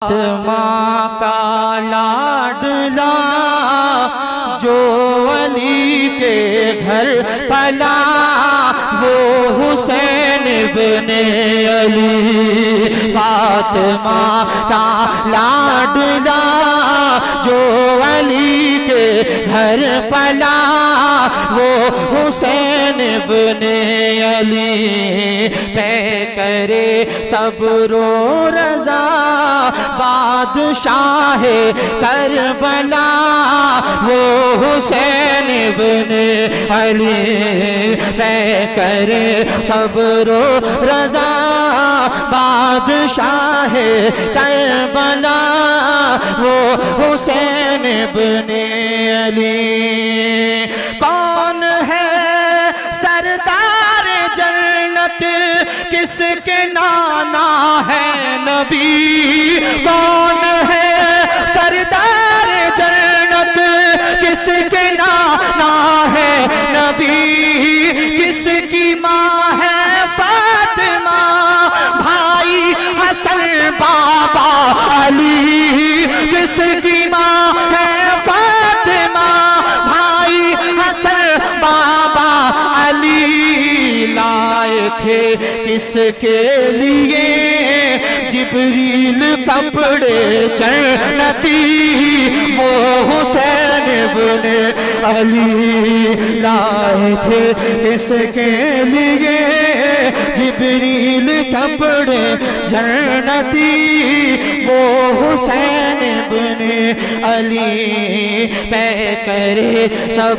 فاطمہ کا لاڈلا جو علی کے گھر پلا وہ حسین ابن علی۔ فاطمہ کا لاڈلا جو علی کے گھر پلا وہ حسین ابن علی۔ طے کرے صبر و رضا بادشاہ کربلا وہ حسین ابن علی۔ طے کرے صبر و رضا بادشاہ کربلا وہ حسین ابن علی۔ کون ہے سردار جنت کس کے نانا ہے نبی؟ کون ہے سردار جنت کس کے نانا ہے نبی؟ کس کی ماں ہے فاطمہ بھائی حسن بابا علی؟ کس کی ماں ہے فاطمہ بھائی حسن بابا علی؟ لائے تھے کس کے لیے جبریل کپڑے جنتی وہ حسین ابن علی۔ لائے تھے کس کے لیے جبریل کپڑے جنتی وہ حسین ابن علی۔ طے کرے سب